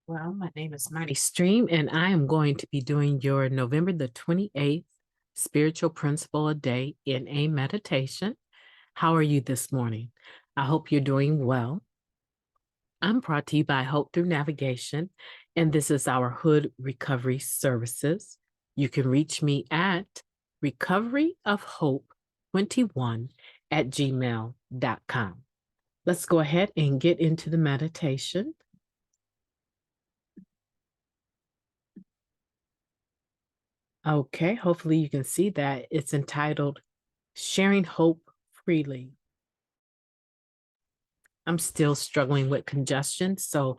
Well, my name is MightyStream, and I am going to be doing your November the 28th Spiritual Principle a Day in a meditation. How are you this morning? I hope you're doing well. I'm brought to you by Hope Through Navigation, and this is our H.O.O.D Recovery Services. You can reach me at recoveryofhope21@gmail.com. Let's go ahead and get into the meditation. Okay, hopefully you can see that it's entitled Sharing Hope Freely. I'm still struggling with congestion, so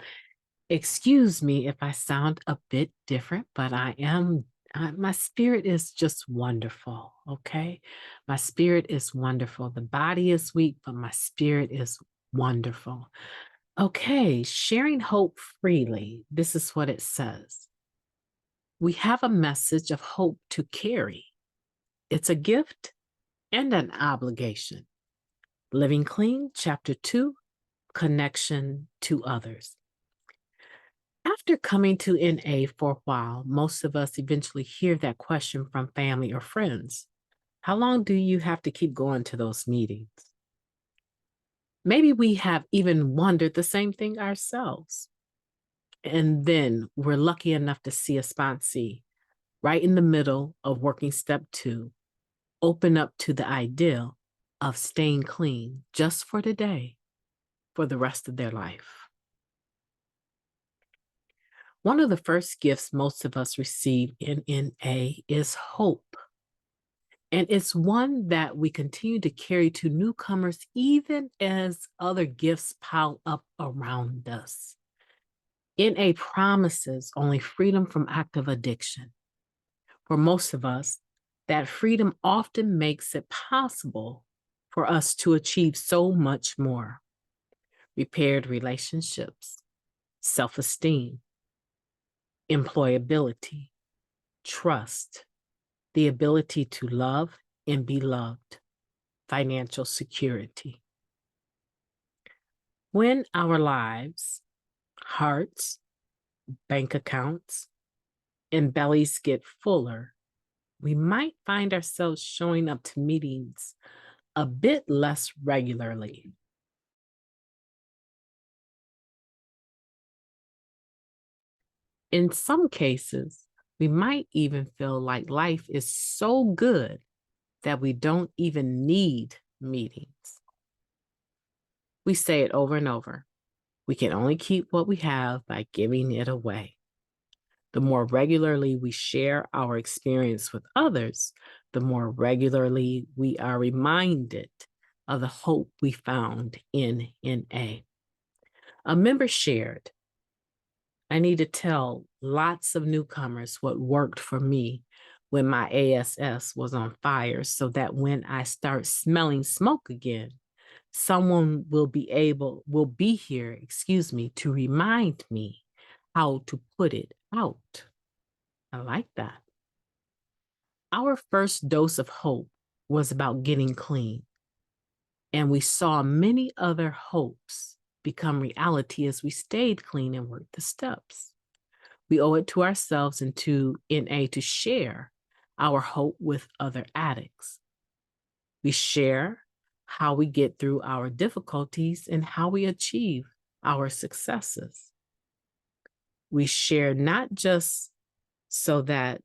excuse me if I sound a bit different, but my spirit is just wonderful, okay? My spirit is wonderful. The body is weak, but my spirit is wonderful. Okay, sharing hope freely. This is what it says. We have a message of hope to carry. It's a gift and an obligation. Living Clean, Chapter 2, Connection to Others. After coming to NA for a while, most of us eventually hear that question from family or friends. How long do you have to keep going to those meetings? Maybe we have even wondered the same thing ourselves. And then we're lucky enough to see a sponsee right in the middle of working step 2, open up to the ideal of staying clean just for today, for the rest of their life. One of the first gifts most of us receive in NA is hope. And it's one that we continue to carry to newcomers even as other gifts pile up around us. NA promises only freedom from active addiction. For most of us, that freedom often makes it possible for us to achieve so much more. Repaired relationships, self-esteem, employability, trust, the ability to love and be loved, financial security. When our lives, hearts, bank accounts, and bellies get fuller, we might find ourselves showing up to meetings a bit less regularly. In some cases, we might even feel like life is so good that we don't even need meetings. We say it over and over. We can only keep what we have by giving it away. The more regularly we share our experience with others, the more regularly we are reminded of the hope we found in NA. A member shared, I need to tell lots of newcomers what worked for me when my ASS was on fire so that when I start smelling smoke again, someone will be here, to remind me how to put it out. I like that. Our first dose of hope was about getting clean, and we saw many other hopes become reality as we stayed clean and worked the steps. We owe it to ourselves and to NA to share our hope with other addicts. We share how we get through our difficulties and how we achieve our successes. We share not just so that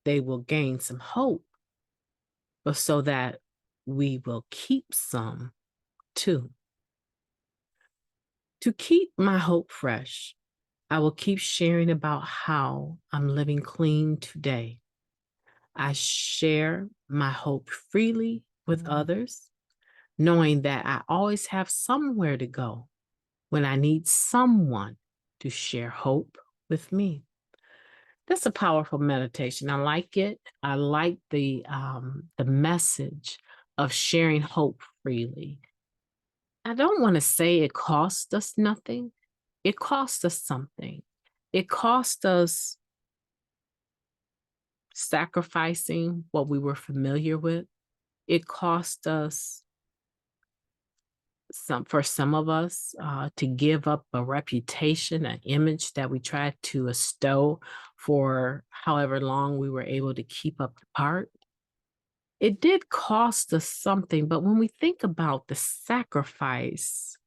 they will gain some hope, but so that we will keep some too. To keep my hope fresh, I will keep sharing about how I'm living clean today. I share my hope freely with others, knowing that I always have somewhere to go when I need someone to share hope with me. That's a powerful meditation. I like it. I like the message of sharing hope freely. I don't want to say it cost us nothing. It cost us something. It cost us sacrificing what we were familiar with. It cost us for some of us to give up a reputation, an image that we tried to bestow for however long we were able to keep up the part. It did cost us something, but when we think about the sacrifice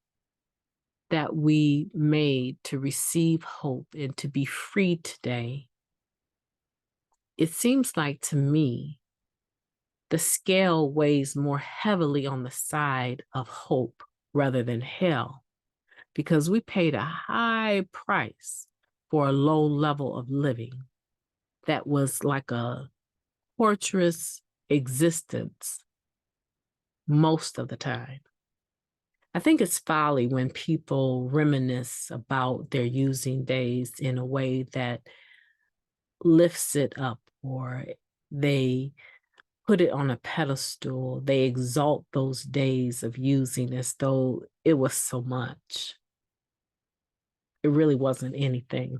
that we made to receive hope and to be free today, it seems like to me the scale weighs more heavily on the side of hope rather than hell, because we paid a high price for a low level of living that was like a torturous existence most of the time. I think it's folly when people reminisce about their using days in a way that lifts it up, or they put it on a pedestal. They exalt those days of using as though it was so much. It really wasn't anything.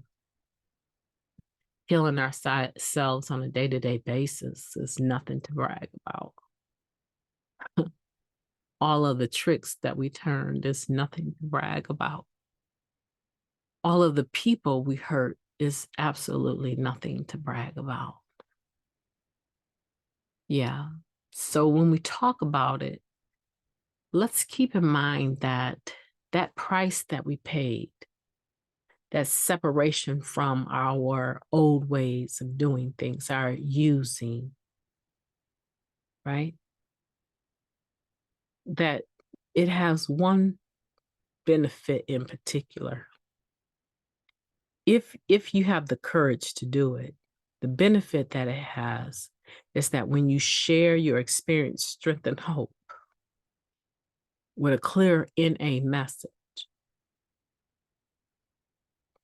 Killing ourselves on a day-to-day basis is nothing to brag about. All of the tricks that we turned is nothing to brag about. All of the people we hurt is absolutely nothing to brag about. Yeah. So when we talk about it, let's keep in mind that that price that we paid, that separation from our old ways of doing things, our using, right? That it has one benefit in particular. If you have the courage to do it, the benefit that it has is that when you share your experience, strength, and hope with a clear NA message,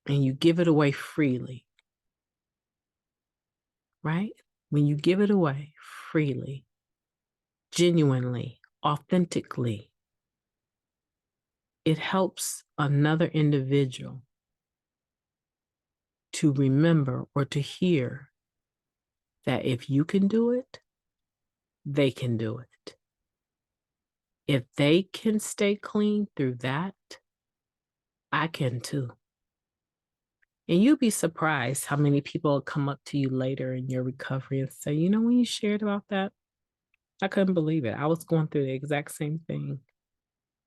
and you give it away freely, right? When you give it away freely, genuinely, authentically, it helps another individual to remember or to hear that if you can do it, they can do it. If they can stay clean through that, I can too. And you'll be surprised how many people come up to you later in your recovery and say, you know, when you shared about that, I couldn't believe it. I was going through the exact same thing.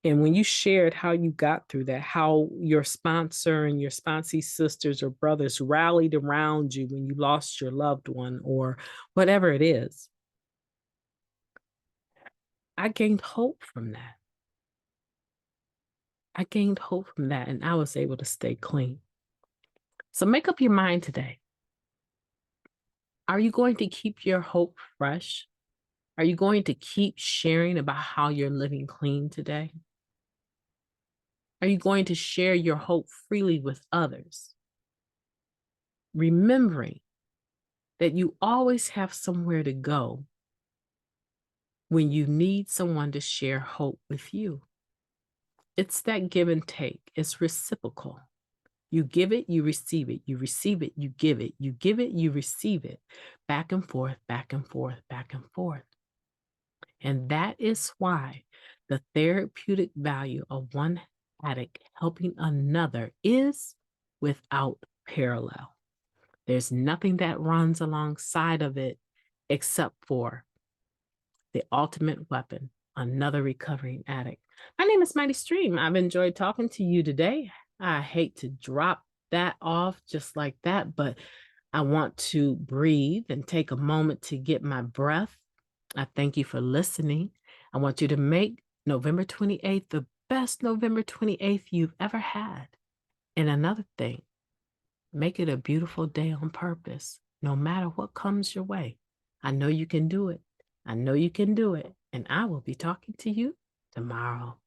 And when you shared how you got through that, how your sponsor and your sponsee sisters or brothers rallied around you when you lost your loved one or whatever it is, I gained hope from that. I gained hope from that, and I was able to stay clean. So make up your mind today. Are you going to keep your hope fresh? Are you going to keep sharing about how you're living clean today? Are you going to share your hope freely with others? Remembering that you always have somewhere to go when you need someone to share hope with you. It's that give and take. It's reciprocal. You give it, you receive it. You receive it, you give it. You give it, you receive it. Back and forth, back and forth, back and forth. And that is why the therapeutic value of one addict helping another is without parallel. There's nothing that runs alongside of it except for the ultimate weapon, another recovering addict. My name is Mighty Stream. I've enjoyed talking to you today. I hate to drop that off just like that, but I want to breathe and take a moment to get my breath. I thank you for listening. I want you to make November 28th the best November 28th you've ever had. And another thing, make it a beautiful day on purpose, no matter what comes your way. I know you can do it. I know you can do it. And I will be talking to you tomorrow.